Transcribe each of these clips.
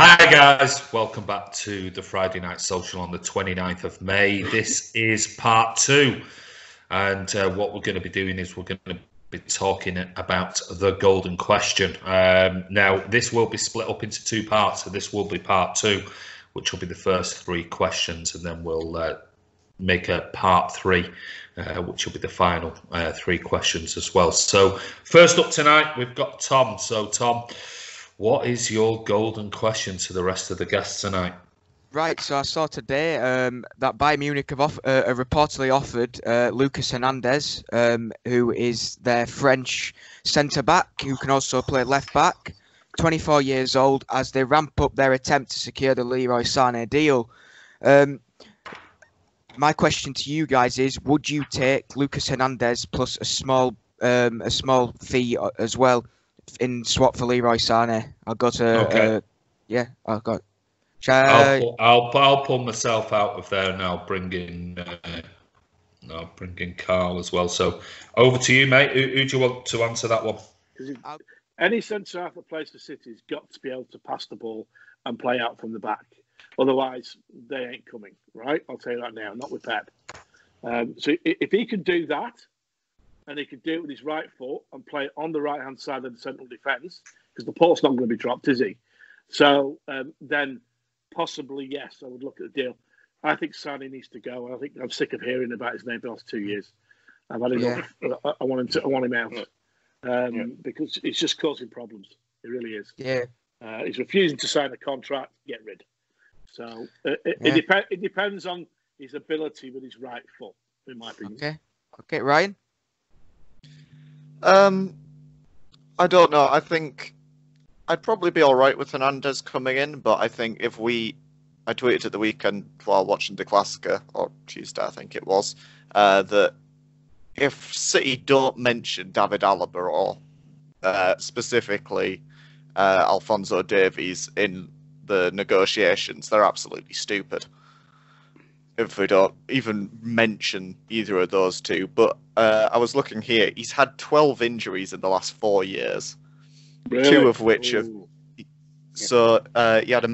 Hi guys, welcome back to the Friday Night Social on the 29th of May. This is part two, and what we're going to be doing is we're going to be talking about the golden question. Now, this will be split up into two parts, so this will be part two, which will be the first three questions, and then we'll make a part three, which will be the final three questions as well. So first up tonight, we've got Tom. So Tom, what is your golden question to the rest of the guests tonight? Right, so I saw today that Bayern Munich have reportedly offered Lucas Hernandez, who is their French centre-back, who can also play left-back, 24 years old, as they ramp up their attempt to secure the Leroy Sané deal. My question to you guys is, would you take Lucas Hernandez plus a small fee as well in swap for Leroy Sané? I'll go to I'll go. I'll pull myself out of there and I'll bring in Karl as well. So over to you, mate. Who do you want to answer that one? Any centre half that plays for City's got to be able to pass the ball and play out from the back. Otherwise, they ain't coming, right? I'll tell you that now, not with Pep. So if he can do that, and he can do it with his right foot and play on the right-hand side of the central defence, because the port's not going to be dropped, is he? So then possibly, yes, I would look at the deal. I think Sané needs to go. I think I'm sick of hearing about his name for the last 2 years. I've had enough. I want him out because it's just causing problems. It really is. Yeah. He's refusing to sign a contract. Get rid. So it depends on his ability with his right foot, in my opinion. Okay, Ryan. I don't know. I think I'd probably be all right with Hernandez coming in, but I think I tweeted at the weekend while watching the Classica, or Tuesday I think it was, that if City don't mention David Alaba or specifically Alphonso Davies in the negotiations, they're absolutely stupid. If we don't even mention either of those two. But I was looking here, he's had 12 injuries in the last 4 years. Really? 2 of which have... So he had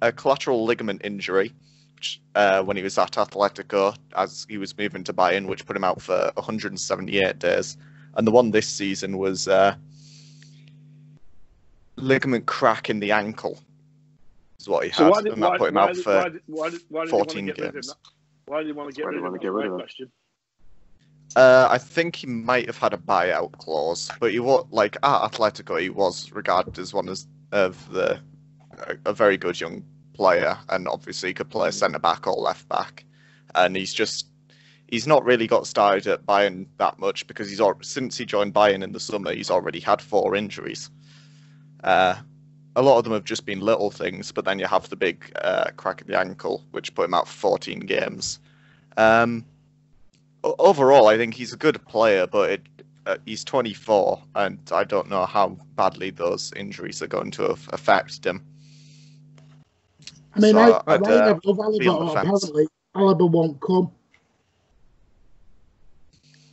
a collateral ligament injury which, when he was at Atletico, as he was moving to Bayern, which put him out for 178 days. And the one this season was ligament crack in the ankle. Is what he had, and that put him out for 14 games. Why did he want to get rid of him? I think he might have had a buyout clause, but he was like at Atletico. He was regarded as one of a very good young player, and obviously he could play centre back or left back. And he's not really got started at Bayern that much because since he joined Bayern in the summer, he's already had 4 injuries. A lot of them have just been little things, but then you have the big crack in the ankle, which put him out for 14 games. Overall, I think he's a good player, but he's 24, and I don't know how badly those injuries are going to have affected him. I mean, so I love Alaba, apparently Alaba won't come.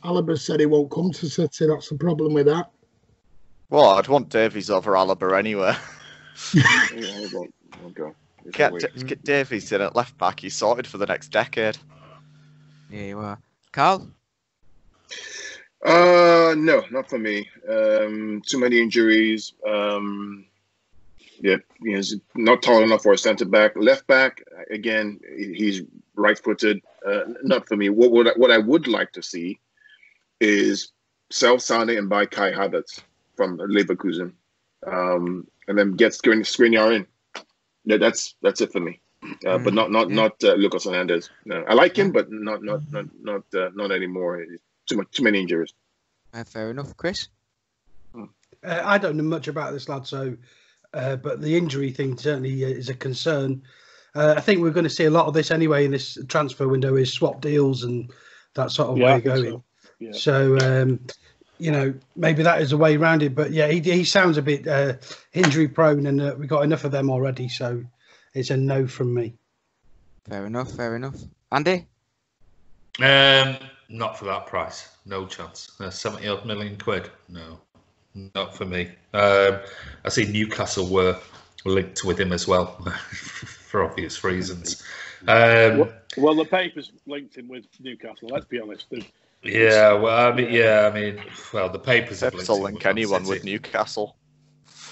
Alaba said he won't come to City. That's the problem with that. Well, I'd want Davies over Alaba anyway. Get Davies in at left back. He's sorted for the next decade. Yeah, you are. Karl? No, not for me. Too many injuries. He's not tall enough for a centre back. Left back, again, he's right-footed. Not for me. What I would like to see is sell Sané and buy Kai Havertz from Leverkusen. And then get Skriniar in. Yeah, that's it for me. But not Lucas Hernandez. No, I like him, but not anymore. Too many injuries. Fair enough, Chris. I don't know much about this lad, so but the injury thing certainly is a concern. I think we're going to see a lot of this anyway in this transfer window, is swap deals and that sort of way going. So maybe that is a way around it. But yeah, he sounds a bit injury prone, and we've got enough of them already. So it's a no from me. Fair enough. Andy? Not for that price. No chance. 70-odd million quid. No, not for me. I see Newcastle were linked with him as well, for obvious reasons. Well, the papers linked him with Newcastle. Let's be honest. Yeah, well, I mean, well, the papers have Pep's will link anyone with Newcastle.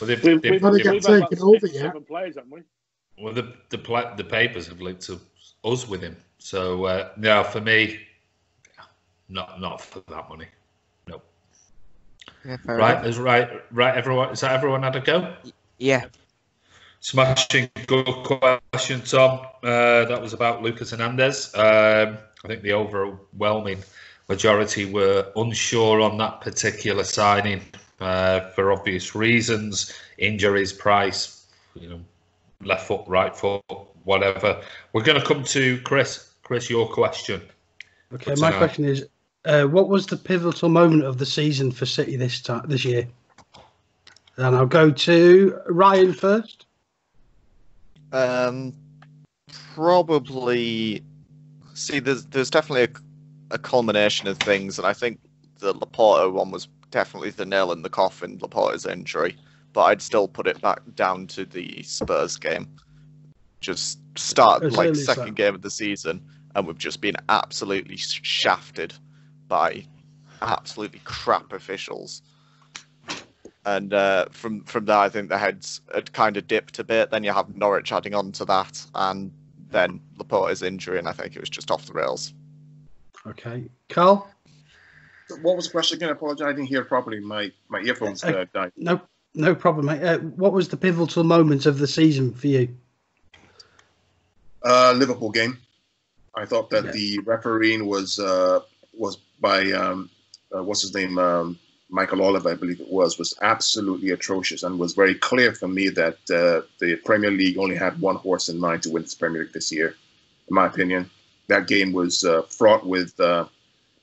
Well, We've they've had taken about over 7 players, haven't we? Well, the papers have linked to us with him. So no, for me, not for that money. No. Yeah, right, is right. Everyone, is that everyone had a go? Yeah. Smashing good question, Tom. That was about Lucas Hernandez. I think the overwhelming majority were unsure on that particular signing for obvious reasons, injuries, price, left foot, right foot, whatever. We're going to come to Chris. Chris, your question. Okay, my question is, what was the pivotal moment of the season for City this year? And I'll go to Ryan first. Probably. See, there's definitely a culmination of things, and I think the Laporta one was definitely the nail in the coffin. Laporta's injury, but I'd still put it back down to the Spurs game. Just start second game of the season, and we've just been absolutely shafted by absolutely crap officials. And from that, I think the heads had kind of dipped a bit. Then you have Norwich adding on to that, and then Laporta's injury, and I think it was just off the rails. Okay, Karl. What was the question again? I apologize, I didn't hear properly. My earphones died. No problem, mate. What was the pivotal moment of the season for you? Liverpool game. I thought that the refereeing was by what's his name, Michael Oliver, I believe it was absolutely atrocious, and was very clear for me that the Premier League only had one horse in mind to win this Premier League this year. In my opinion, that game was fraught with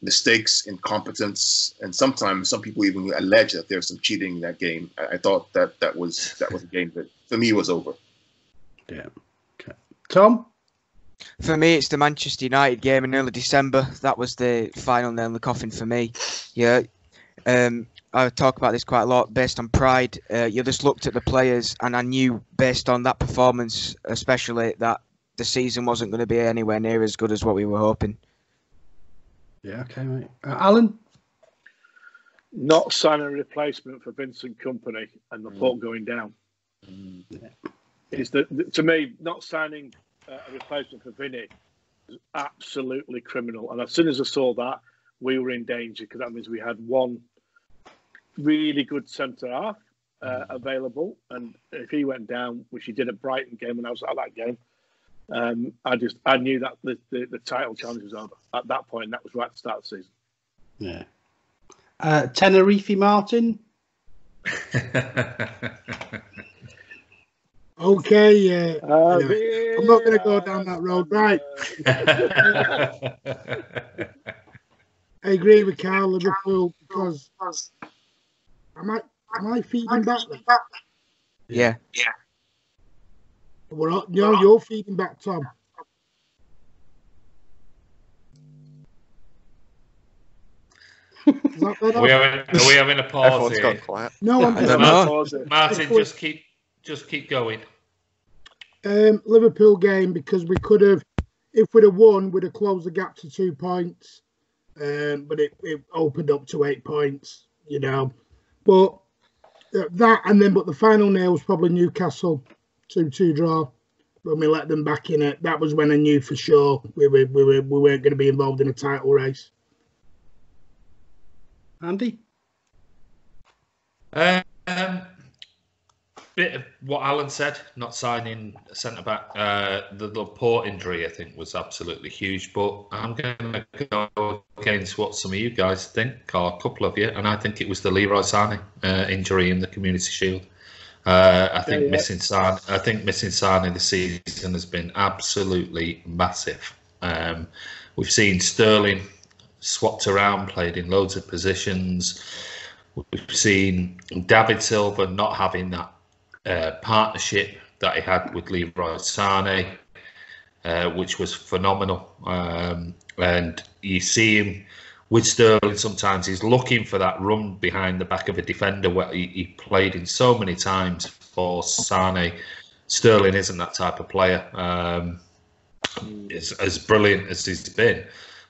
mistakes, incompetence, and sometimes some people even allege that there's some cheating in that game. I thought that was a game that for me was over. Yeah. Okay. Tom? For me, it's the Manchester United game in early December. That was the final nail in the coffin for me. Yeah. I talk about this quite a lot based on pride. You just looked at the players, and I knew based on that performance, especially, that the season wasn't going to be anywhere near as good as what we were hoping. Yeah, okay, mate. Alan? Not signing a replacement for Vincent Kompany and Laporte going down. Is to me, not signing a replacement for Vinny is absolutely criminal. And as soon as I saw that, we were in danger, because that means we had one really good centre half available, and if he went down, which he did at Brighton game when I was at that game, I knew that the title challenge was over at that point. And that was right at the start of the season. Yeah. Tenerife Martin. Okay, yeah. Anyway, I'm not going to go down that road, right? I agree with Karl, Liverpool, because am I feeding back? Yeah. Well, you're feeding back, Tom. Is that better? Are we having a pause Everyone's here? gone quiet. No, I'm I don't know. Martin, just keep going. Liverpool game, because we could have, if we'd have won, we'd have closed the gap to 2 points. But it opened up to 8 points, But but the final nail was probably Newcastle 2-2 draw. When we let them back in it, that was when I knew for sure we weren't going to be involved in a title race. Andy? Bit of what Alan said, not signing a centre-back. The Laporte injury, I think, was absolutely huge. But I'm going to go against what some of you guys think, or a couple of you, and I think it was the Leroy Sané injury in the Community Shield. I think missing Sané this season has been absolutely massive. We've seen Sterling swapped around, played in loads of positions. We've seen David Silva not having that partnership that he had with Leroy Sané, which was phenomenal. And you see him with Sterling, sometimes he's looking for that run behind the back of a defender, where he played in so many times for Sane. Sterling isn't that type of player. As brilliant as he's been,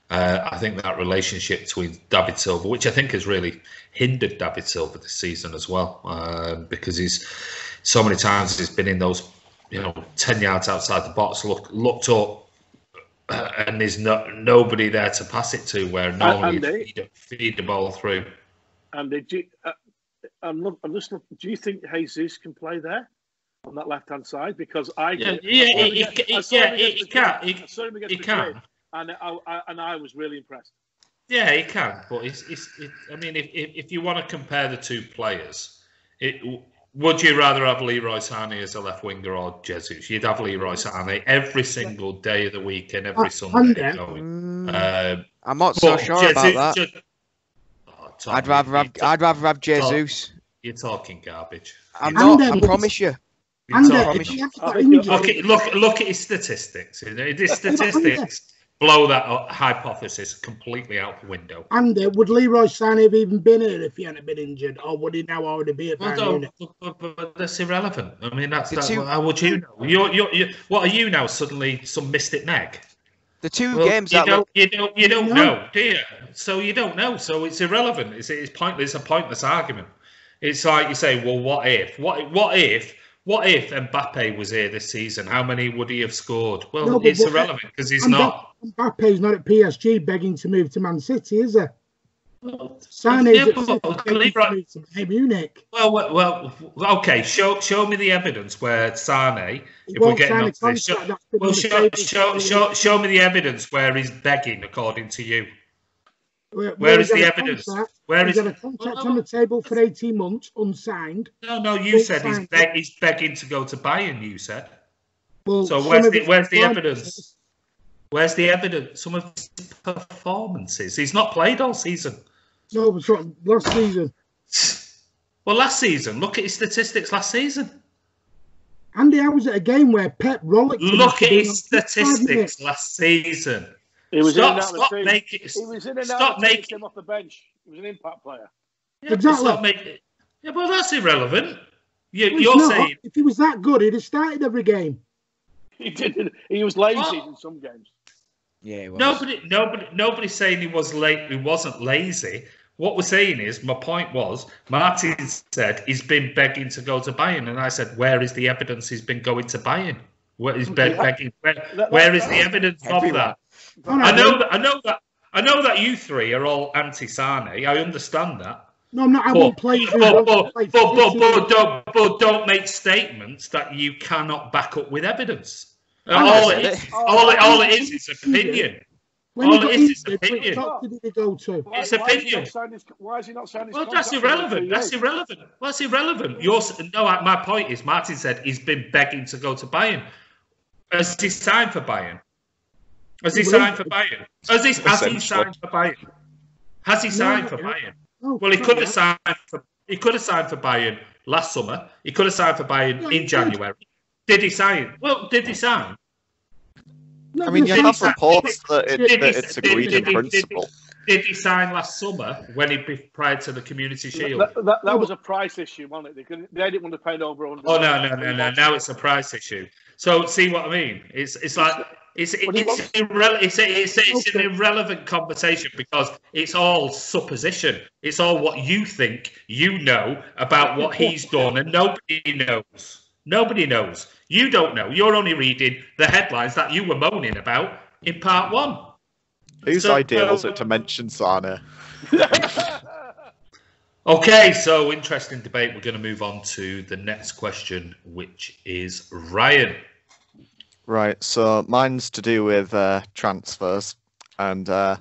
I think that relationship between David Silva, which I think has really hindered David Silva this season as well, because he's so many times he's been in those, 10 yards outside the box, looked up, and there's nobody there to pass it to, where normally you feed the ball through. And I'm just looking, do you think Jesus can play there on that left-hand side? Because he can. And I was really impressed. Yeah, he can. But I mean, if you want to compare the two players, would you rather have Leroy Sané as a left winger or Jesus? You'd have Leroy Sané every single day of the week and every Sunday. I'm not so sure about that. I'd rather have Jesus. You're talking garbage. I'm not. I promise you. Look at his statistics. His statistics blow that hypothesis completely out the window. And would Leroy Sané have even been here if he hadn't been injured, or would he now already be at Bayern Munich? But that's irrelevant. I mean, how would you know? You're what are you now? Suddenly, some mystic Meg? The two games you don't know, do you? So you don't know. So it's irrelevant. It's pointless. It's a pointless argument. It's like you say, well, what if? What if Mbappe was here this season? How many would he have scored? Well, it's irrelevant because he's not. Mbappe's not at PSG begging to move to Man City, is he? Sané's at City begging to move to Bayern Munich. Well, okay. Show me the evidence where Sané. If we're getting onto this, show me the evidence where he's begging, according to you. Where is the evidence? Where is a contract on the table for 18 months, unsigned? No. You said he's begging to go to Bayern. You said. Well, so where's the evidence? Where's the evidence? Some of his performances. He's not played all season. No, but last season. Well, last season. Look at his statistics last season. Andy, I was at a game where Pep rollicked. Look at his statistics last season. He was stop in and out making him off the bench. He was an impact player. Yeah, exactly. Well, that's irrelevant. You're saying if he was that good, he'd have started every game. He didn't. He was lazy in some games. Yeah, he was. Nobody's saying he was late. He wasn't lazy. What we're saying is, my point was, Martin said he's been begging to go to Bayern, and I said, where is the evidence he's been going to Bayern? Where is begging? Where is the evidence of that? I know that you three are all anti-Sané. I understand that. No, I'm not. I won't play. But don't make statements that you cannot back up with evidence. All it is opinion. All it is opinion. It's opinion. Why is he not signing his contract? Well, that's irrelevant. That's irrelevant. My point is, Martin said he's been begging to go to Bayern. Has he signed for Bayern? Has he signed for Bayern? Has he signed for Bayern? Has he signed for Bayern? Well, he could have signed for Bayern last summer. He could have signed for Bayern in January. Did he sign? Well, did he sign? I mean, you have reports that it's agreed in principle. Did he sign last summer prior to the Community Shield? That was a price issue, wasn't it? They didn't want to pay over 100. Oh no! Now it's a price issue. So see what I mean? It's like it's an irrelevant conversation because it's all supposition. It's all what you think you know about what he's done, and nobody knows. Nobody knows. You don't know. You're only reading the headlines that you were moaning about in part one. Whose idea was it to mention Sané? Okay, so interesting debate. We're going to move on to the next question, which is Ryan. Right, so mine's to do with transfers, and let's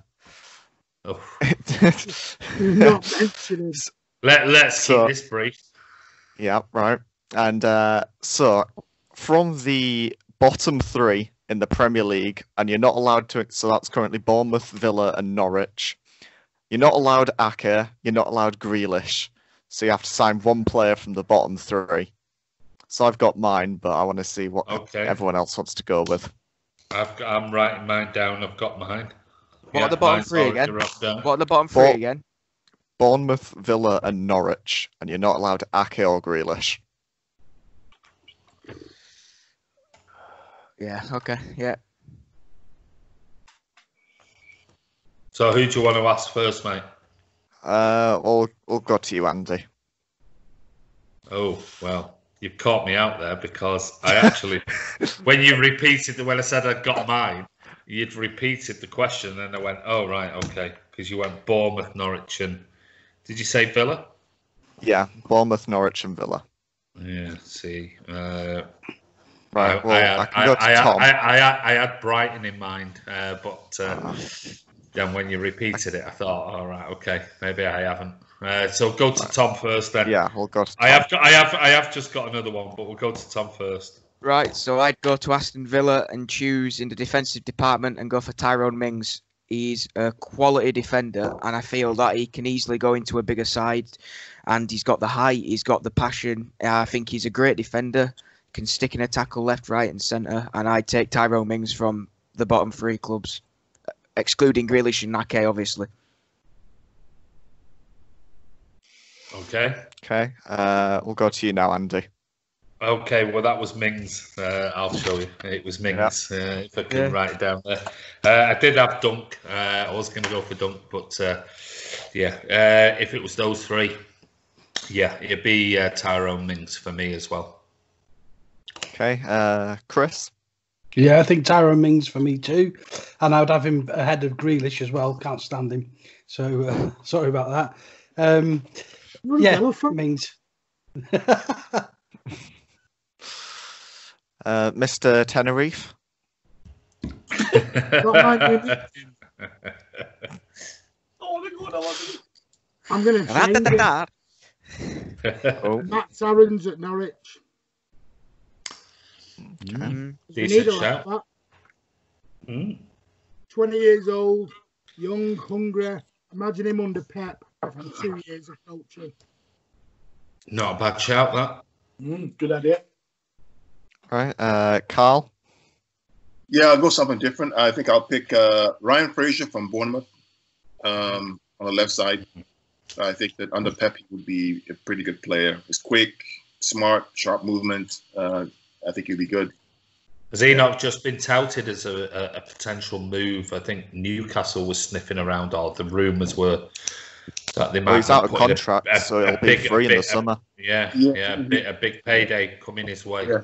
keep this brief. Yeah, right. And so from the bottom three in the Premier League, and you're not allowed to, so that's currently Bournemouth, Villa and Norwich. You're not allowed Ake, you're not allowed Grealish. So you have to sign one player from the bottom three. So I've got mine, but I want to see what everyone else wants to go with. I'm writing mine down. I've got mine. What are the bottom three again? What are the bottom three again? Bournemouth, Villa and Norwich. And you're not allowed Ake or Grealish. Yeah. Okay. Yeah. So who do you want to ask first, mate? We'll go to you, Andy. Oh, well, you've caught me out there because I actually, when I said I'd got mine, you'd repeated the question and I went, oh, right, okay. Because you went Bournemouth, Norwich and, did you say Villa? Yeah, Bournemouth, Norwich and Villa. Yeah, see. Right, well, I can go to Tom. I had Brighton in mind, but then when you repeated it, I thought, all right, okay, maybe I haven't. So go to Tom first then. Yeah, we'll go to Tom. I have just got another one, but we'll go to Tom first. Right, so I'd go to Aston Villa and choose in the defensive department and go for Tyrone Mings. He's a quality defender, and I feel that he can easily go into a bigger side. And he's got the height, he's got the passion. I think he's a great defender, can stick in a tackle left, right, and centre. And I'd take Tyrone Mings from the bottom three clubs, excluding Grealish and Nake, obviously. Okay. Okay, we'll go to you now, Andy. Okay, well, that was Mings. I'll show you. It was Mings, if I can write it down there. I did have Dunk. I was going to go for Dunk, but if it was those three, it'd be Tyrone Mings for me as well. Okay, Chris? Yeah, I think Tyrone Mings for me too. And I would have him ahead of Grealish as well. Can't stand him. So, sorry about that. Mings. Mr. Tenerife? I'm going to change it. Matt Sarrans at Norwich. Decent need a shout. like that. 20 years old, young, hungry. Imagine him under Pep after 2 years of coaching. Not a bad shout, that. Good idea. Right, Karl? Yeah, I'll go something different. I think I'll pick Ryan Fraser from Bournemouth on the left side. I think that under Pep, he would be a pretty good player. He's quick, smart, sharp movement. I think he'd be good. Has he not just been touted as a potential move? I think Newcastle was sniffing around, or the rumours were that they might. Well, he's out of contract, so he'll be free in the summer. A big payday coming his way. Yeah.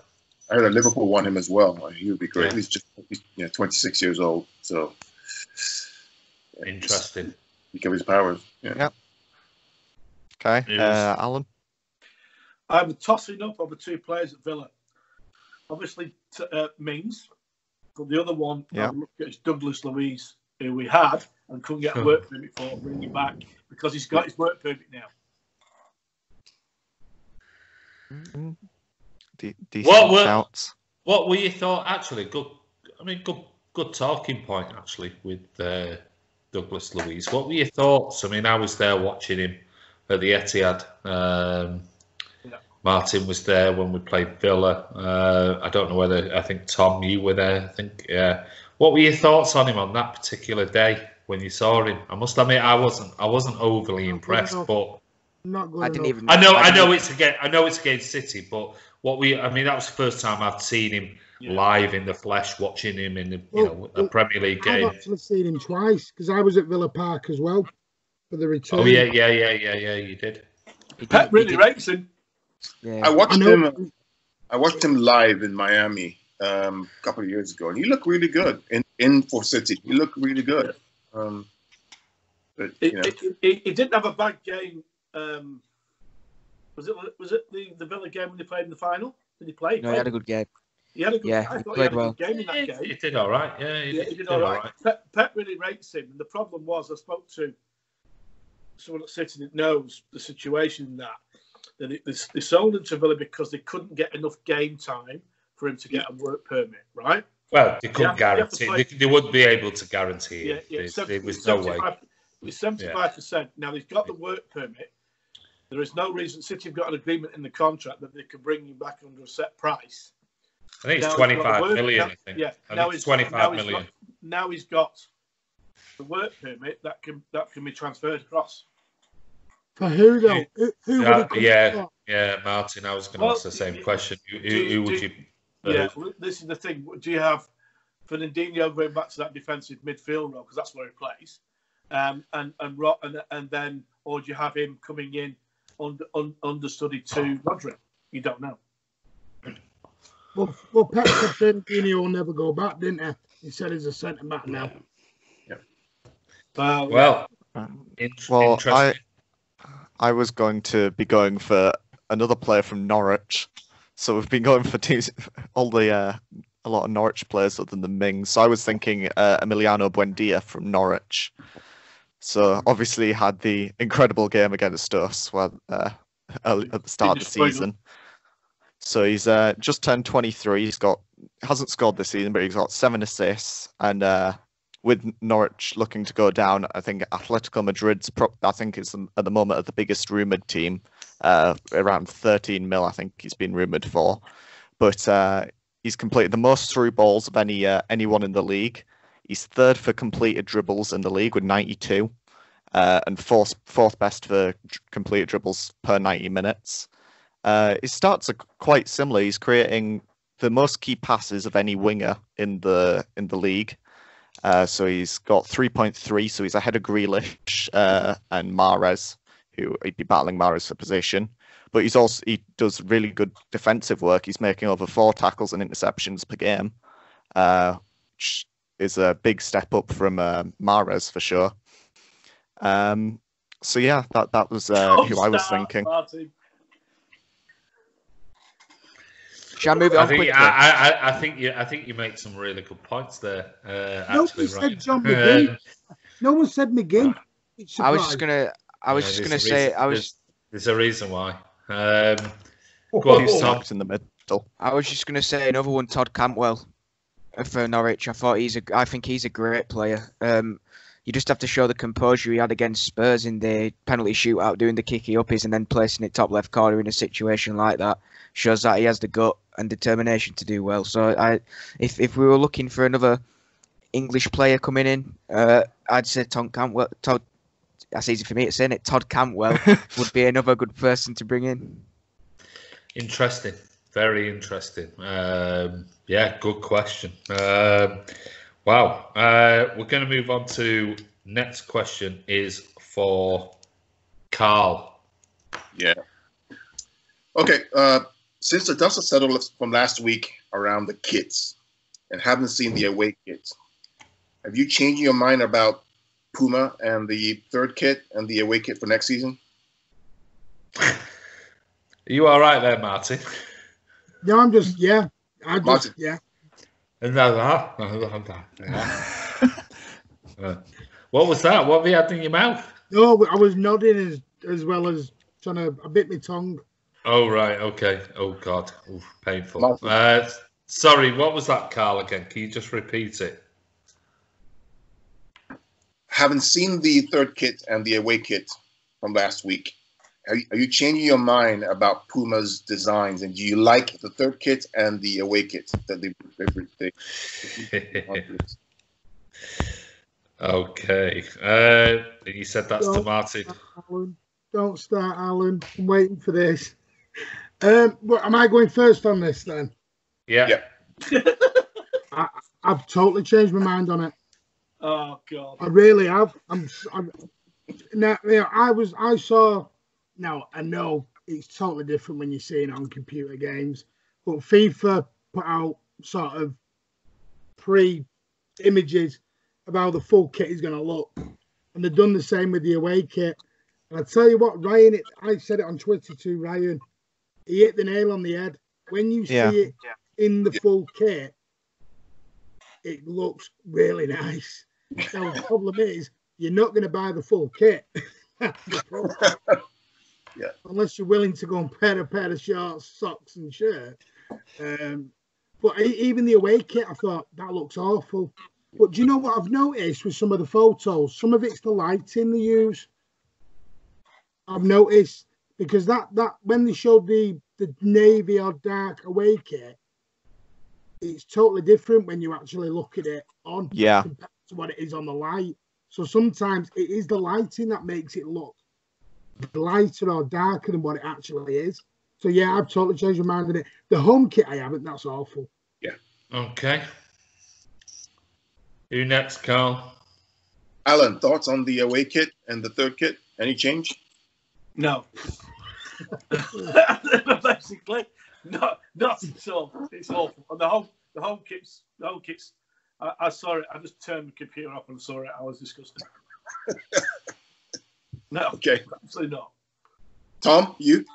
I heard that Liverpool want him as well. He would be great. He's 26 years old, so interesting. He can his powers. Yeah. Okay, Alan. I'm tossing up over two players at Villa. Obviously, Mings, but the other one is Douglas Luiz, who we had and couldn't get a work permit for, bring him back because he's got his work permit now. Decent shouts. What were your thoughts? Actually, good talking point actually with Douglas Luiz. What were your thoughts? I mean, I was there watching him at the Etihad. Martin was there when we played Villa. I don't know whether, I think Tom, you were there. I think, What were your thoughts on him on that particular day when you saw him? I must admit, I wasn't overly impressed, but not good. I didn't even. I know it's against City, but that was the first time I've seen him live in the flesh, watching him in a Premier League game. I've actually seen him twice because I was at Villa Park as well for the return. Oh yeah, you did. Pep really rates him. Yeah. I watched him live in Miami a couple of years ago, and he looked really good in for City. He looked really good. He didn't have a bad game. Was it the Villa game when they played in the final? Did he play? No, he had a good game. He had a good. I thought he had a good game in that game. He did all right. Yeah, he did all right. Pep really rates him, and the problem was I spoke to someone at City that knows the situation that they sold him to Villa because they couldn't get enough game time for him to get a work permit, right? Well, they couldn't guarantee. They wouldn't be able to guarantee it. There was no way. It's 75%. Now, he's got the work permit. There is no reason. City have got an agreement in the contract that they can bring him back under a set price. I think it's 25 million. I think. Yeah. Now it's 25 million. Now he's got the work permit that can be transferred across. For who though? Who would Martin. I was going to ask the same question. Who would you? Yeah, this is the thing. Do you have Fernandinho going back to that defensive midfield role because that's where he plays, and then, or do you have him coming in understudy to Rodri? You don't know. Well, Pep said Fernandinho will never go back, didn't he? He said he's a centre back now. Yeah. Well, interesting. I was going to be going for another player from Norwich, so we've been going for teams, a lot of Norwich players other than Mings. So I was thinking Emiliano Buendia from Norwich. So obviously he had the incredible game against us at the start of the season. So he's just turned 23. Hasn't scored this season, but he's got 7 assists. And with Norwich looking to go down, I think Atletico Madrid's is at the moment the biggest rumoured team, around 13 mil. I think he's been rumoured for, but he's completed the most through balls of anyone in the league. He's third for completed dribbles in the league with 92, and fourth best for completed dribbles per 90 minutes. His stats are quite similar. He's creating the most key passes of any winger in the league. So he's got 3.3, so he's ahead of Grealish and Mahrez, who he'd be battling Mahrez for position. But he does really good defensive work. He's making over 4 tackles and interceptions per game, which is a big step up from Mahrez for sure. So yeah, that was who I was thinking. Martin. Shall I move it on quickly? I think you make some really good points there. No one said John McGinn. No one said McGinn. I was just gonna say there's a reason why. Go on, Tom. In the middle. I was just gonna say another one, Todd Cantwell for Norwich. I think he's a great player. You just have to show the composure he had against Spurs in the penalty shootout, doing the kicky uppies and then placing it top left corner in a situation like that. Shows that he has the gut and determination to do well. So if we were looking for another English player coming in, I'd say that's easy for me to say it. Todd Cantwell would be another good person to bring in. Interesting, very interesting. Yeah, good question. Wow. We're going to move on to next question is for Karl. Yeah. Okay. Since the dust has settled from last week around the kits and haven't seen the away kits, have you changed your mind about Puma and the third kit and the away kit for next season? Are you all right there, Martin? No, I'm just, yeah. What was that? What have you had in your mouth? No, I was nodding as well as trying to. I bit my tongue. Oh right, okay. Oh God, oof, painful. Sorry, what was that, Karl? Again, can you just repeat it? Haven't seen the third kit and the away kit from last week. Are you changing your mind about Puma's designs, and do you like the third kit and the away kit that they Okay. You said that's to Martin. Alan. Don't start, Alan. I'm waiting for this. Am I going first on this then? Yeah. I've totally changed my mind on it. Oh God. I really have. Now, I know it's totally different when you're seeing it on computer games, but FIFA put out sort of pre-images of how the full kit is going to look. And they've done the same with the away kit. And I tell you what, Ryan, I said it on Twitter to Ryan, he hit the nail on the head. When you see it in the full kit, it looks really nice. Now, the problem is, you're not going to buy the full kit. Yeah. Unless you're willing to go and pair a pair of shorts, socks, and shirt. But even the away kit, I thought that looks awful. But do you know what I've noticed with some of the photos? Some of it's the lighting they use. I've noticed because that when they showed the navy or dark away kit, it's totally different when you actually look at it on compared to what it is on the light. So sometimes it is the lighting that makes it look lighter or darker than what it actually is. So yeah, I've totally changed my mind on it. The home kit I haven't. That's awful. Okay. Who next, Carl? Alan, thoughts on the away kit and the third kit? Any change? No. Basically, not at all. It's awful. And the home kits. I saw it. I just turned the computer off and saw it. I was disgusted. No. Okay. Absolutely not. Tom, you?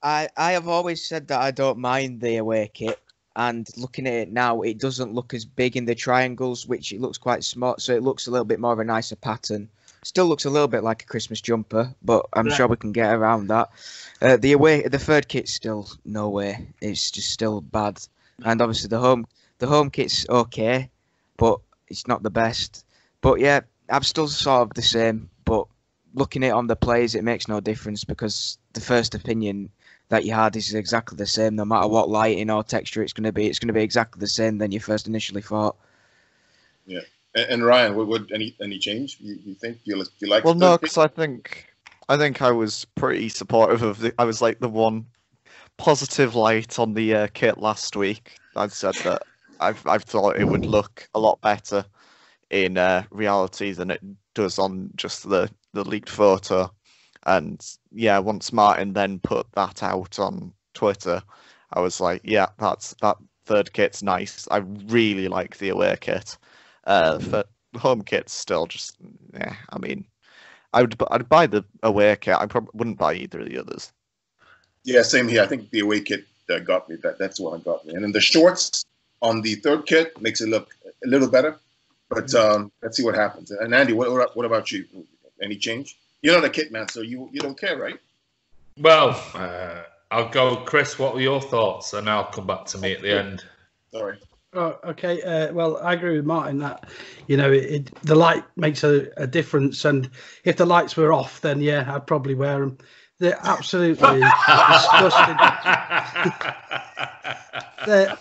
I have always said that I don't mind the away kit, and looking at it now, it doesn't look as big in the triangles, which it looks quite smart, so it looks a little bit more of a nicer pattern. Still looks a little bit like a Christmas jumper, but I'm sure we can get around that. The third kit's still no way. It's just still bad, and obviously the home kit's okay, but it's not the best. But yeah, I'm still sort of the same. But looking at it on the plays, it makes no difference because the first opinion that you had is exactly the same. No matter what lighting or texture it's going to be exactly the same than you first initially thought. Yeah. And Ryan, would any change? You think you like? Well, no, because I think I was pretty supportive of I was like the one positive light on the kit last week. I said that I've thought it would look a lot better in reality than it does on just the leaked photo. And yeah, once Martin then put that out on Twitter, I was like, yeah, that third kit's nice. I really like the away kit. For home kit's still just, yeah. I mean, I'd buy the away kit. I probably wouldn't buy either of the others. Yeah, same here. I think the away kit got me. That's what got me. And then the shorts on the third kit makes it look a little better. But let's see what happens. And Andy, what about you? Any change? You're not a kit man, so you don't care, right? Well, I'll go. Chris, what were your thoughts? And I'll come back to me at the end. Sorry. Oh, okay. Well, I agree with Martin that, the light makes a difference. And if the lights were off, then, yeah, I'd probably wear them. They're absolutely disgusting.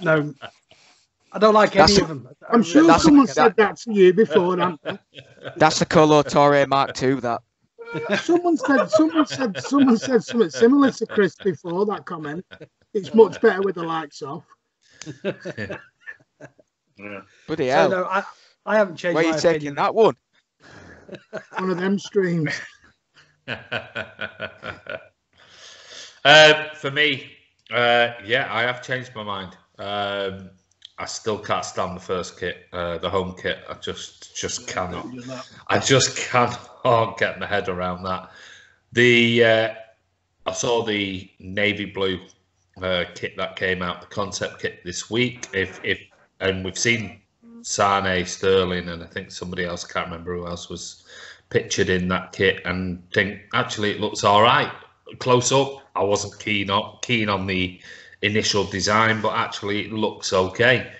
No, I don't like any of them. I'm sure someone said that to you before, haven't they? That's the Colo Torre Mark II, that. Someone said something similar to Chris before that comment. It's much better with the lights off. Yeah. Bloody hell. So, no, I haven't changed. Where are you taking that one? One of them streams. For me, yeah, I have changed my mind. I still can't stand the first kit, the home kit. I just cannot. I just cannot get my head around that. I saw the navy blue kit that came out, the concept kit this week. And we've seen Sane, Sterling, and I think somebody else, can't remember who else was pictured in that kit, and think actually it looks all right. Close up, I wasn't keen on the initial design, but actually it looks okay.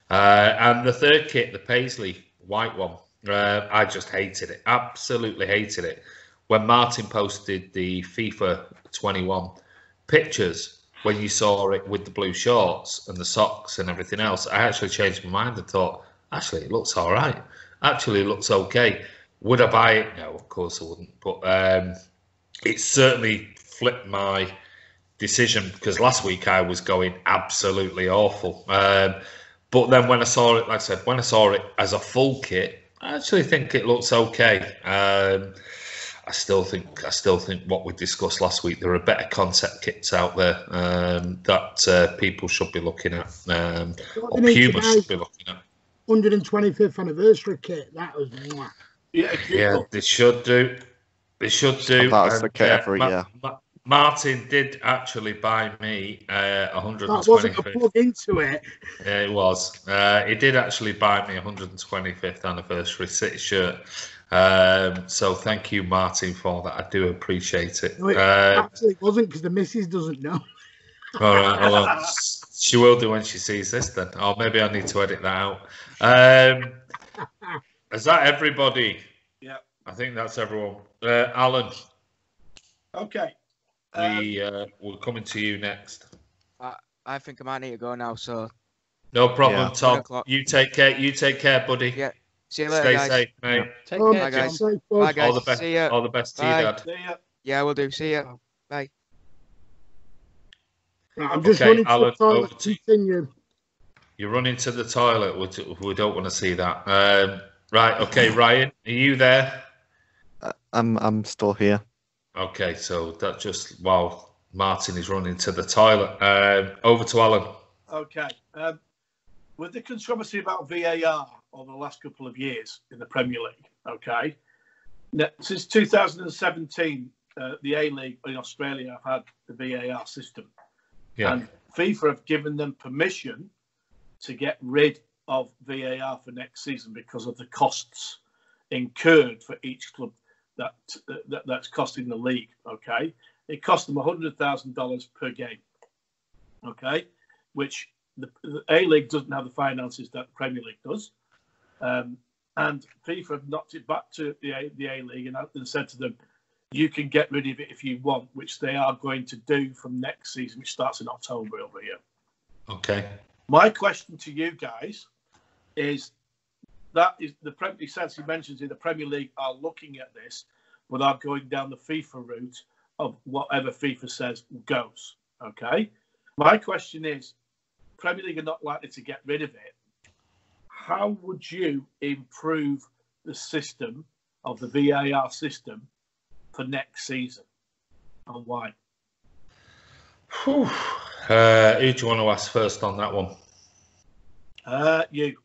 And the third kit, the Paisley white one, I just hated it, absolutely hated it. When Martin posted the FIFA 21 pictures, when you saw it with the blue shorts and the socks and everything else, I actually changed my mind and thought, actually, it looks all right. Actually, it looks okay. Would I buy it? No, of course I wouldn't. But it certainly flipped my decision, because last week I was going absolutely awful. But then when I saw it, like I said, when I saw it as a full kit, I actually think it looks okay. I still think what we discussed last week, there are better concept kits out there that people should be looking at, or Puma should be looking at. 125th anniversary kit. That was yeah, they should do. They should do. That's the kit every year. Martin did actually buy me 125th. That wasn't a plug into it. Yeah, it was. He did actually buy me 125th anniversary City shirt. So thank you, Martin, for that. I do appreciate it. No, it actually wasn't, because the missus doesn't know. All right, well, she will do when she sees this then. Or maybe I need to edit that out. Is that everybody? Yeah. I think that's everyone. Alan. Okay. We're coming to you next. I think I might need to go now, so. No problem, Yeah. Tom. You take care. You take care, buddy. Yeah. See you later, Stay guys. safe, mate. Take Oh, care, Bye, guys. John. Bye, guys. All the best. See ya. All the best to you, Bye. Dad. See ya. Yeah, we'll do. See ya. Bye. Right, I'm just Okay, running to Alan, the toilet. over to you. Continue. You're running to the toilet. We don't want to see that. Right. Okay, Ryan, are you there? I'm still here. Okay, so that just while Martin is running to the toilet. Over to Alan. Okay. With the controversy about VAR over the last couple of years in the Premier League, okay, now, since 2017, the A-League in Australia have had the VAR system. Yeah. And FIFA have given them permission to get rid of VAR for next season because of the costs incurred for each club that's costing the league, okay? It cost them $100,000 per game, okay? Which the A-League doesn't have the finances that the Premier League does. And FIFA have knocked it back to the A-League and said to them, you can get rid of it if you want, which they are going to do from next season, which starts in October over here. Okay. My question to you guys is, that is the Premier sense he mentions in the Premier League are looking at this, but are going down the FIFA route of whatever FIFA says goes. Okay. My question is, Premier League are not likely to get rid of it. How would you improve the system of the VAR system for next season, and why? Who do you want to ask first on that one? You.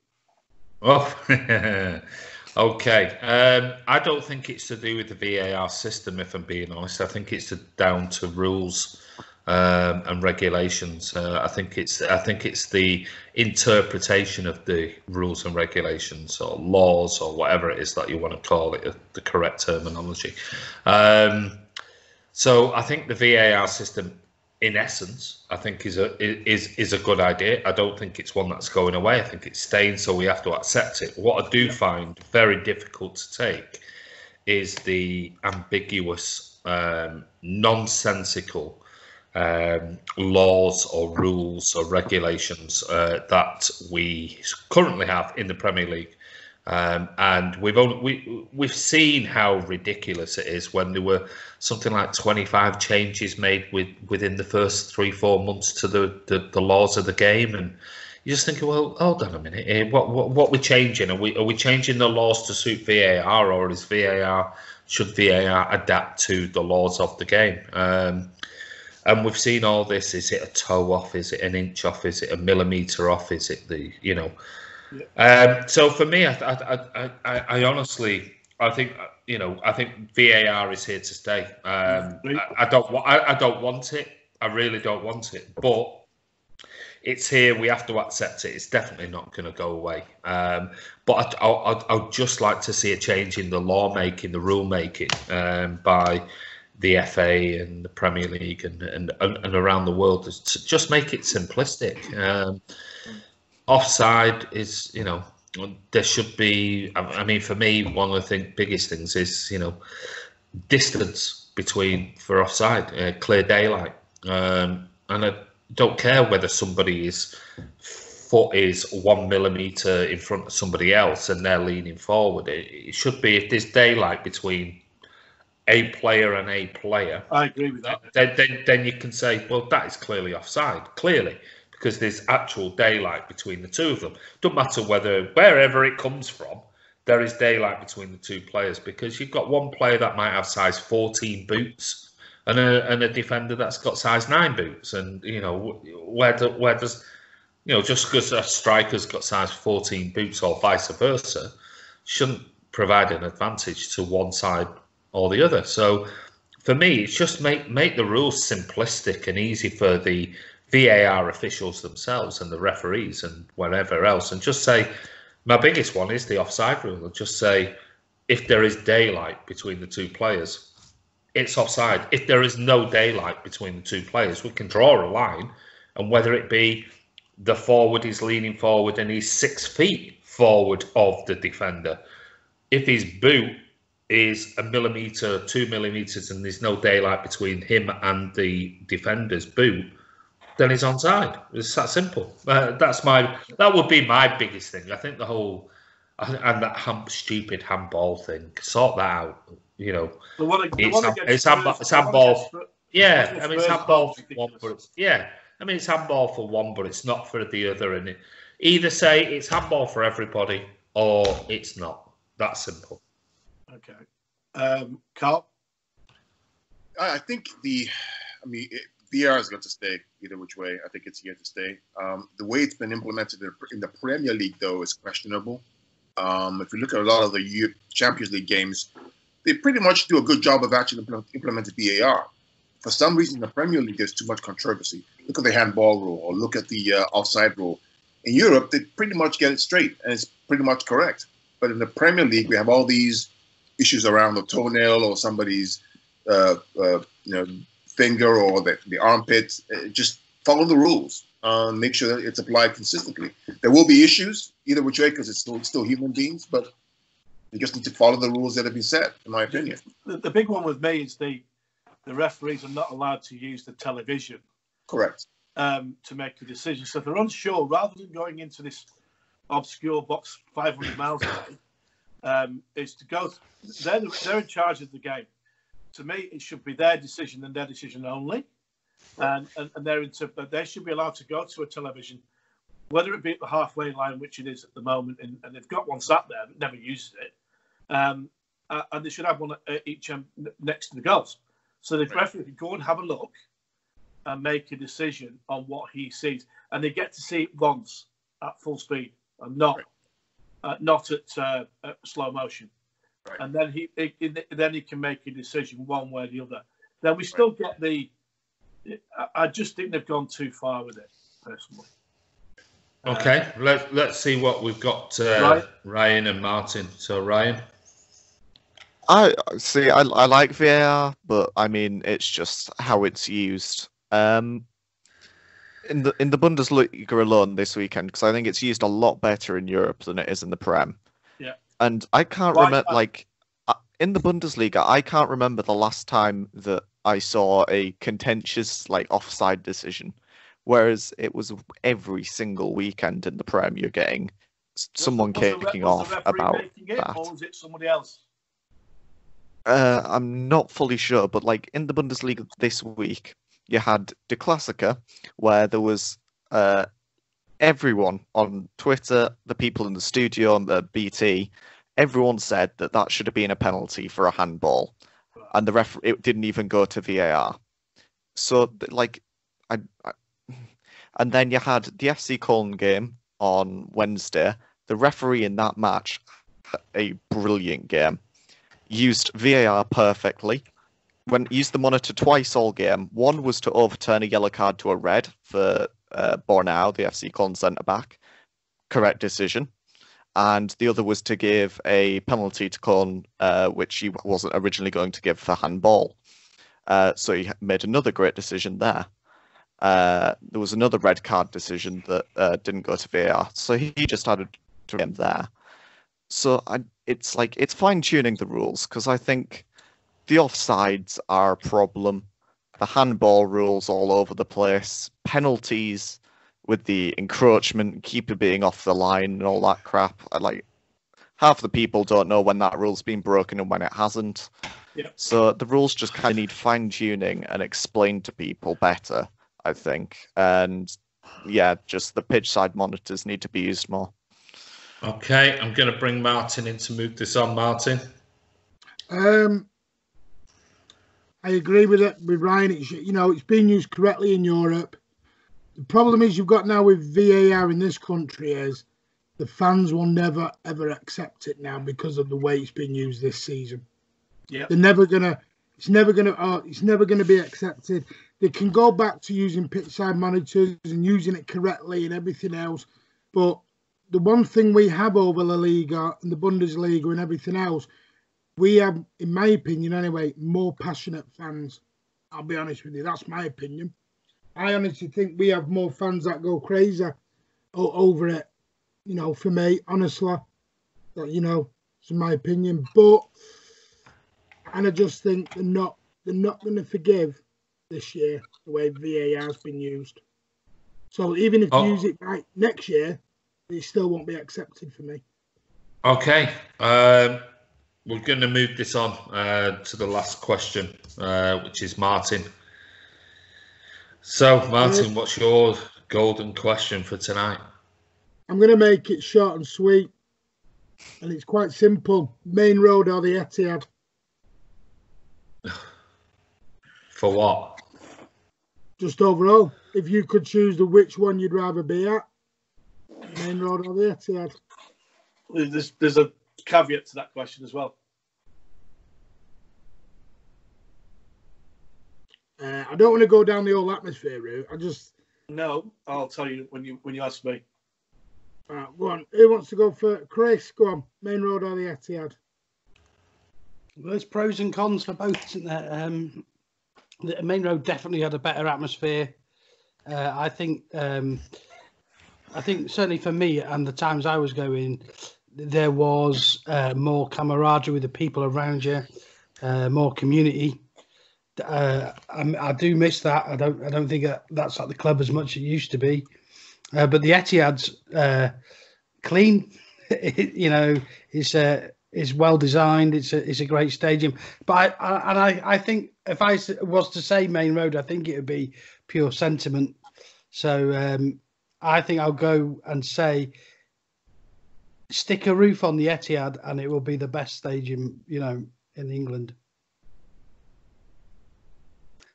Oh, okay. I don't think it's to do with the VAR system, if I'm being honest. I think it's down to rules and regulations. I think it's the interpretation of the rules and regulations, or laws, or whatever it is that you want to call it, the correct terminology. So I think the VAR system, in essence, I think is a good idea. I don't think it's one that's going away. I think it's staying, so we have to accept it. What I do find very difficult to take is the ambiguous, nonsensical laws or rules or regulations that we currently have in the Premier League. And we've seen how ridiculous it is when there were something like 25 changes made within the first 3-4 months to the laws of the game, and you just think, well, hold on a minute, what we're changing? Are we changing the laws to suit VAR, or should VAR adapt to the laws of the game? And we've seen all this. Is it a toe off? Is it an inch off? Is it a millimetre off? Is it so for me, I honestly, I think VAR is here to stay. I don't want it. I really don't want it. But it's here. We have to accept it. It's definitely not going to go away. But I'd just like to see a change in the lawmaking, the rule making by the FA and the Premier League and around the world, to just make it simplistic. Offside is, there should be. I mean, for me, one of the biggest things is, distance for offside, clear daylight, and I don't care whether somebody's foot is 1 millimetre in front of somebody else and they're leaning forward. It should be, if there's daylight between a player and a player, I agree with that. Then you can say, well, that is clearly offside, clearly, because there's actual daylight between the two of them. Don't matter wherever it comes from, there is daylight between the two players, because you've got one player that might have size 14 boots and a defender that's got size 9 boots, and where does just because a striker's got size 14 boots or vice versa shouldn't provide an advantage to one side or the other. So for me, it's just make the rules simplistic and easy for the VAR officials themselves and the referees and whatever else, and just say, my biggest one is the offside rule. And just say, if there is daylight between the two players, it's offside. If there is no daylight between the two players, we can draw a line, and whether it be the forward is leaning forward and he's 6 feet forward of the defender, if his boot is 1 millimetre, 2 millimetres, and there's no daylight between him and the defender's boot, then he's onside. It's that simple. That would be my biggest thing. I think that stupid handball thing, sort that out. It's handball. Yeah, I mean, it's handball for one, but yeah, I mean, it's handball for one, but it's not for the other. And either say it's handball for everybody or it's not. That's simple. Okay. Karl? I think VR is going to stay either which way. I think it's here to stay. The way it's been implemented in the Premier League, though, is questionable. If you look at a lot of the Champions League games, they pretty much do a good job of actually implementing VAR. For some reason, in the Premier League, there's too much controversy. Look at the handball rule or look at the offside rule. In Europe, they pretty much get it straight, and it's pretty much correct. But in the Premier League, we have all these issues around the toenail or somebody's finger or the armpit. Just follow the rules. Make sure that it's applied consistently. There will be issues either which way because it's still human beings, but you just need to follow the rules that have been set, in my opinion. The big one with me is the referees are not allowed to use the television. Correct. To make a decision. So if they're unsure, rather than going into this obscure box 500 miles away, is to go. They're in charge of the game. To me, it should be their decision and their decision only. And they should be allowed to go to a television, whether it be at the halfway line, which it is at the moment, and they've got one sat there but never uses it. And they should have one at each end next to the goals. So the referee can go and have a look and make a decision on what he sees, and they get to see it once at full speed and not at slow motion. Right. And then he can make a decision one way or the other. Then we still get the. I just think they've gone too far with it, personally. Okay, let's see what we've got. Ryan and Martin. So Ryan. I like VAR, but I mean it's just how it's used. In the Bundesliga alone this weekend, because I think it's used a lot better in Europe than it is in the Prem. Yeah. And I can't remember, in the Bundesliga, I can't remember the last time that I saw a contentious offside decision, whereas it was every single weekend in the Prem you're getting someone kicking off about that. Or was it somebody else? I'm not fully sure, but in the Bundesliga this week, you had the Klassiker, where there was everyone on Twitter, the people in the studio, on the BT, everyone said that should have been a penalty for a handball, and it didn't even go to VAR. So and then you had the FC Köln game on Wednesday. The referee in that match had a brilliant game. Used VAR perfectly. Used the monitor twice all game. One was to overturn a yellow card to a red for Bornau, the FC Köln centre-back. Correct decision. And the other was to give a penalty to Köln, which he wasn't originally going to give for handball. So he made another great decision there. There was another red card decision that didn't go to VAR. So he just added to him there. So it's fine-tuning the rules, because I think the offsides are a problem. The handball rules all over the place. Penalties with the encroachment, keeper being off the line and all that crap. Half the people don't know when that rule's been broken and when it hasn't. Yeah. So the rules just kind of need fine-tuning and explained to people better, I think. And yeah, just the pitch side monitors need to be used more. Okay, I'm going to bring Martin in to move this on. Martin? I agree with Ryan. It's being used correctly in Europe. The problem is you've got now with VAR in this country is the fans will never ever accept it now because of the way it's been used this season. Yeah, it's never gonna be accepted. They can go back to using pitch side monitors and using it correctly and everything else, but the one thing we have over La Liga and the Bundesliga and everything else, we have, in my opinion anyway, more passionate fans. I'll be honest with you, that's my opinion. I honestly think we have more fans that go crazy over it. For me, honestly, it's my opinion. And I just think they're not going to forgive this year the way VAR has been used. So even if you use it right next year, it still won't be accepted for me. Okay. We're going to move this on to the last question, which is Martin. So, Martin, what's your golden question for tonight? I'm going to make it short and sweet, and it's quite simple. Main Road or the Etihad? For what? Just overall, if you could choose which one you'd rather be at, Main Road or the Etihad? There's a caveat to that question as well. I don't want to go down the whole atmosphere route. No, I'll tell you when you ask me. Go on. Who wants to go for Chris? Go on. Main Road or the Etihad? Well, there's pros and cons for both, isn't there? The Main Road definitely had a better atmosphere. I think certainly for me and the times I was going, there was more camaraderie with the people around you, more community. I do miss that. I don't think that's at the club as much as it used to be. But the Etihad's clean. It's well designed. It's a great stadium. But I think if I was to say Main Road, I think it would be pure sentiment. So I think I'll go and say stick a roof on the Etihad, and it will be the best stadium, in England.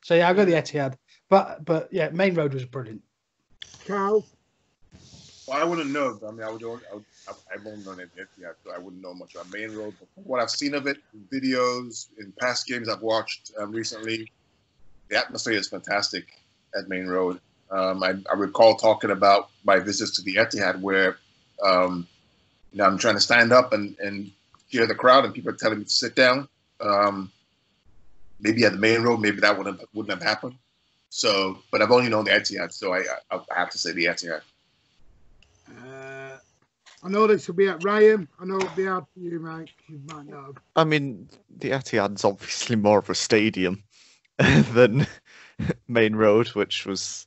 So yeah, I'll go the Etihad. But yeah, Main Road was brilliant. Karl? Well, I wouldn't know. I mean, I won't know it yet, so I wouldn't know much about Main Road. But from what I've seen of it, in videos, in past games I've watched recently, the atmosphere is fantastic at Main Road. I recall talking about my visits to the Etihad where, I'm trying to stand up and hear the crowd, and people are telling me to sit down. Maybe at the Main Road, maybe that wouldn't have happened. So, but I've only known the Etihad, so I have to say the Etihad. I know this will be at Ryan. I know it'll be hard for you, Mike. You might know. I mean, the Etihad's obviously more of a stadium than Main Road, which was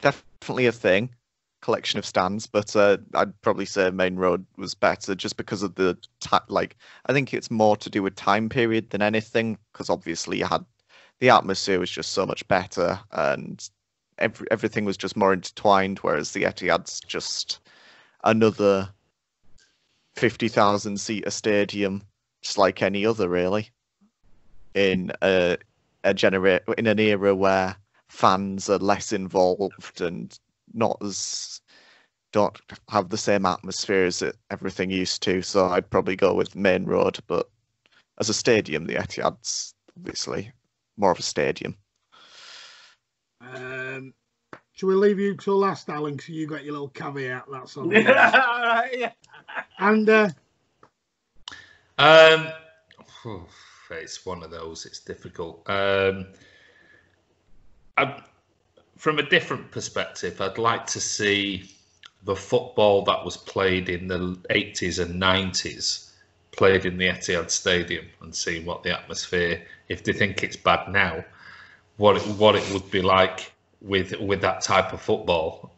definitely a thing, collection of stands. But I'd probably say Main Road was better just because of the I think it's more to do with time period than anything, because obviously you had the atmosphere was just so much better and everything was just more intertwined, whereas the Etihad's just another 50,000 seater stadium, just like any other, really, in an era where fans are less involved and don't have the same atmosphere as everything used to. So I'd probably go with Main Road, but as a stadium, the Etihad's obviously more of a stadium. Shall we leave you till last, Alan? Because you got your little caveat. That's all. Yeah. And it's one of those. It's difficult. From a different perspective, I'd like to see the football that was played in the 80s and 90s played in the Etihad Stadium and see what the atmosphere, if they think it's bad now, what it would be like with that type of football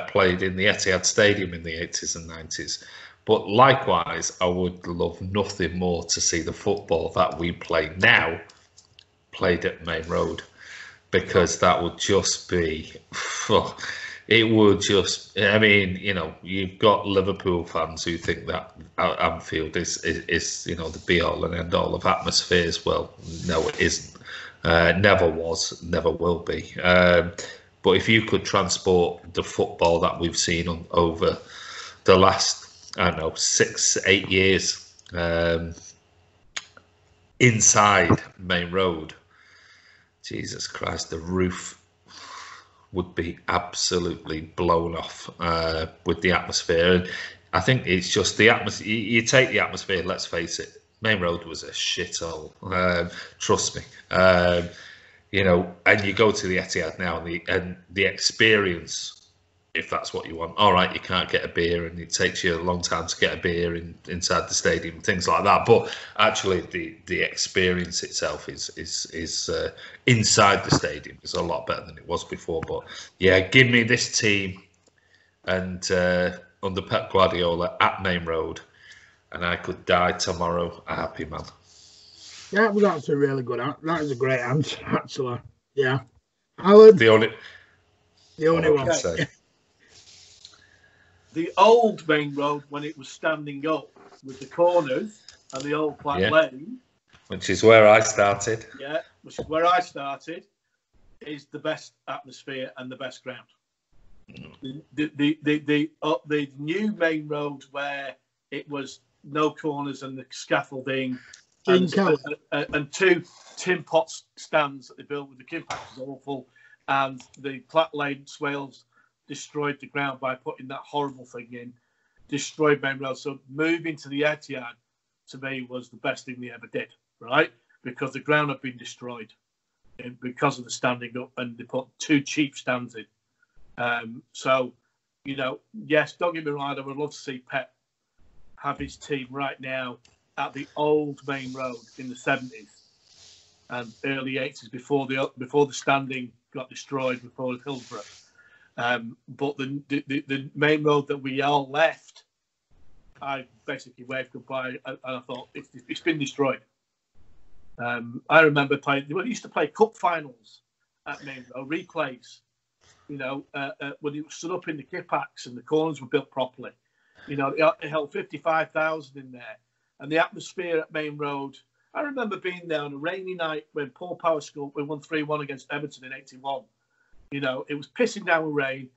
played in the Etihad Stadium in the 80s and 90s. But likewise, I would love nothing more to see the football that we play now played at Main Road, because that would just be, it would just, I mean, you've got Liverpool fans who think that Anfield is the be all and end all of atmospheres. Well, no, it isn't. Never was, never will be. But if you could transport the football that we've seen over the last, 6-8 years inside Main Road, Jesus Christ, the roof would be absolutely blown off with the atmosphere. And I think it's just the atmosphere. You take the atmosphere, let's face it, Main Road was a shithole. Trust me. And you go to the Etihad now, and the experience, if that's what you want. All right, you can't get a beer, and it takes you a long time to get a beer inside the stadium, things like that. But actually, the experience itself is inside the stadium is a lot better than it was before. But yeah, give me this team and under Pep Guardiola at Main Road, and I could die tomorrow a happy man. Yeah, well, that's a really good answer. That is a great answer, actually. Yeah. Alan? The The only one. Say. The old main road, when it was standing up with the corners and the old flat lane, which is where I started. Yeah, which is where I started, is the best atmosphere and the best ground. The new main road where it was no corners and the scaffolding and two tin pot stands that they built with the impact was awful, and the flat lane swales destroyed the ground by putting that horrible thing in, destroyed main road. So moving to the Etihad to me was the best thing they ever did, right? Because the ground had been destroyed because of the standing up, and they put two cheap stands in. So, you know, yes, don't get me wrong, I would love to see Pep have his team right now at the old main road in the 70s and early 80s before the standing got destroyed before Hillsborough. But the main road that we all left, I basically waved goodbye, and I thought it's been destroyed. I remember playing. We used to play cup finals at main road, replays. You know, when you stood up in the kipaks and the corners were built properly. You know, it held 55,000 in there, and the atmosphere at Main Road. I remember being there on a rainy night when Paul Power scored. We won 3-1 against Everton in '81. You know, it was pissing down with rain.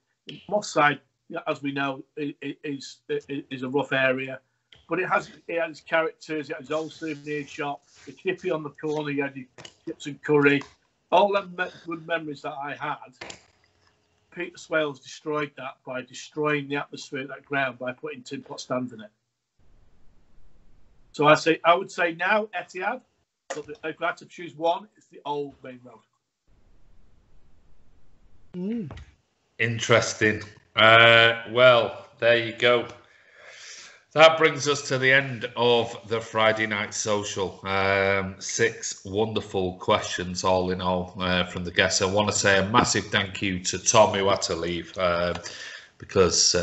Moss Side, as we know, is a rough area, but it had its characters. It had its old souvenir shop, the chippy on the corner. You had your chips and curry. All them good memories that I had. Peter Swales destroyed that by destroying the atmosphere of that ground by putting tin pot stands in it. So I would say now Etihad, but if I had to choose one, it's the old Main Road. Interesting. Well, there you go. That brings us to the end of the Friday Night Social. 6 wonderful questions, all in all, from the guests. I want to say a massive thank you to Tom, who had to leave, because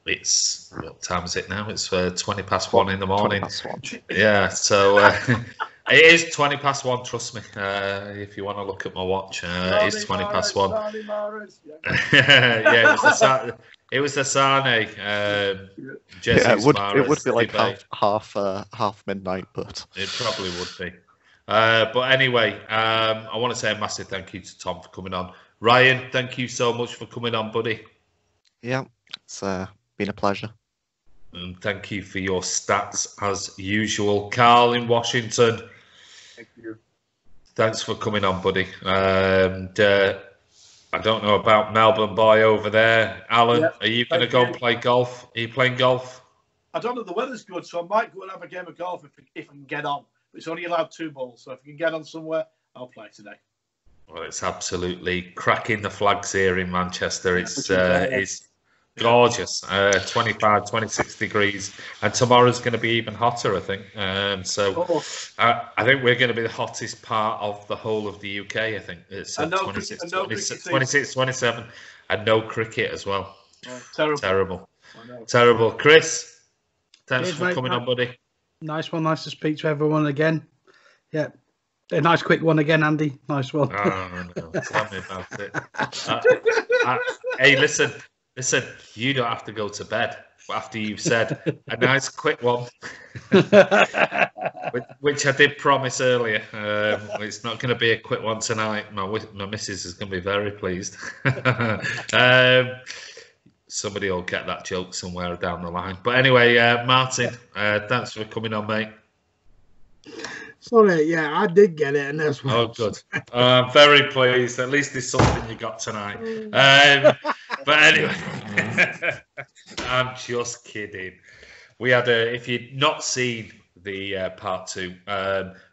it's, what time is it now? It's 20 past 1 in the morning. 20 past 1. Yeah, so it is 20 past 1, trust me. If you want to look at my watch, it is 20 past 1. Yeah, it was the Sane. It would be like half midnight, but it probably would be. But anyway, I want to say a massive thank you to Tom for coming on. Ryan, thank you so much for coming on, buddy. Yeah, it's been a pleasure. And thank you for your stats as usual. Karl in Washington. Thank you. Thanks for coming on, buddy. And I don't know about Melbourne boy over there. Alan, are you going to go and play golf? Are you playing golf? I don't know. The weather's good, so I might go and have a game of golf if I can get on. But it's only allowed 2 balls, so if I can get on somewhere, I'll play today. Well, it's absolutely cracking the flags here in Manchester. It's gorgeous. 25, 26 degrees, and tomorrow's going to be even hotter, I think. I think we're going to be the hottest part of the whole of the UK. I think it's 26, 27, and no cricket as well. Terrible. Chris, thanks for coming on, buddy. Nice one. Nice to speak to everyone again. Yeah. A nice quick one again, Andy. Nice one. Oh, no. Tell me about it. Hey, listen, you don't have to go to bed after you've said a nice quick one, which I did promise earlier. It's not going to be a quick one tonight. My missus is going to be very pleased. Somebody will get that joke somewhere down the line. But anyway, Martin, thanks for coming on, mate. Sorry, yeah, I did get it, and that's why. Oh, good. I'm very pleased. At least there's something you got tonight. But anyway, I'm just kidding. We had if you'd not seen the part 2,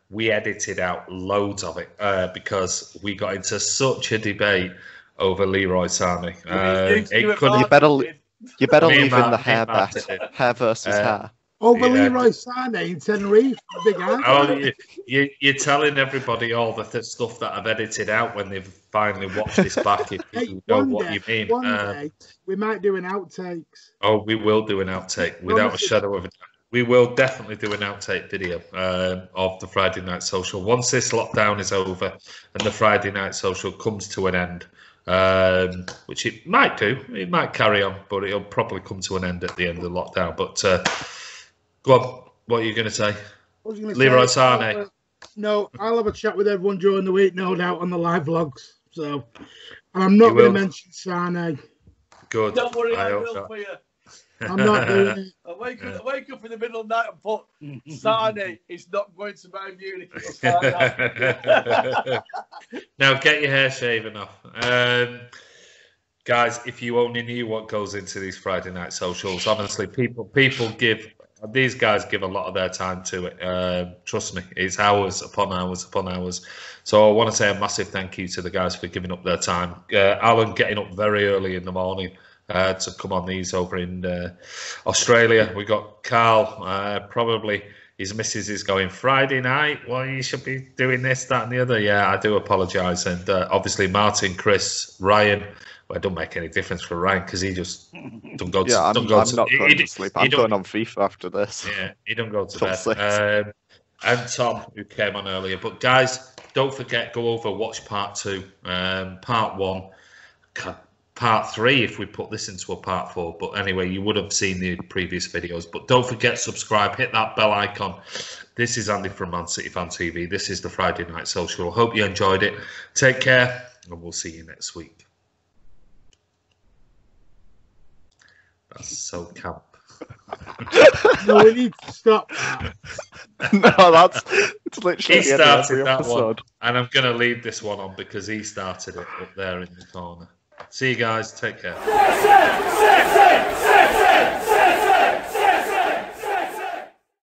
we edited out loads of it because we got into such a debate over Leroy Sané. You better leave in the hair bet. Hair versus hair. Over Leroy Sané in Tenerife, big answer. You're telling everybody all the stuff that I've edited out when they've finally watched this back. If you know what you mean. One day, we might do an outtakes. Oh, we will do an outtake without a shadow of a doubt. We will definitely do an outtake video of the Friday Night Social. Once this lockdown is over and the Friday Night Social comes to an end, which it might do. It might carry on, but it'll probably come to an end at the end of the lockdown. But go on, what are you going to say? Leroy Sané. No, I'll have a chat with everyone during the week, no doubt, on the live vlogs. So, and I'm not going to mention Sané. Good. Don't worry, I will for you. I'm not doing it. I wake up in the middle of the night and put Sané is not going to Bayern Munich. Now get your hair shaven off. Guys, if you only knew what goes into these Friday night socials, honestly, these guys give a lot of their time to it. Trust me, it's hours upon hours upon hours. So I want to say a massive thank you to the guys for giving up their time. Alan getting up very early in the morning to come on these over in Australia. We got Karl, probably his missus is going Friday night. Well, you should be doing this, that, and the other. Yeah, I do apologise. And obviously Martin, Chris, Ryan. Well, it don't make any difference for Ryan because he just don't go to. I'm not going to sleep. I'm going on FIFA after this. Yeah, he don't go to bed. And Tom, who came on earlier. But guys, don't forget, go over, watch part 2, part 1, part 3 if we put this into a part 4. But anyway, you would have seen the previous videos. But don't forget, subscribe, hit that bell icon. This is Andy from Man City Fan TV. This is the Friday Night Social. Hope you enjoyed it. Take care, and we'll see you next week. That's so camp. No, we need to stop that. No, it's literally he started that one, and I'm going to leave this one on because he started it up there in the corner. See you guys. Take care.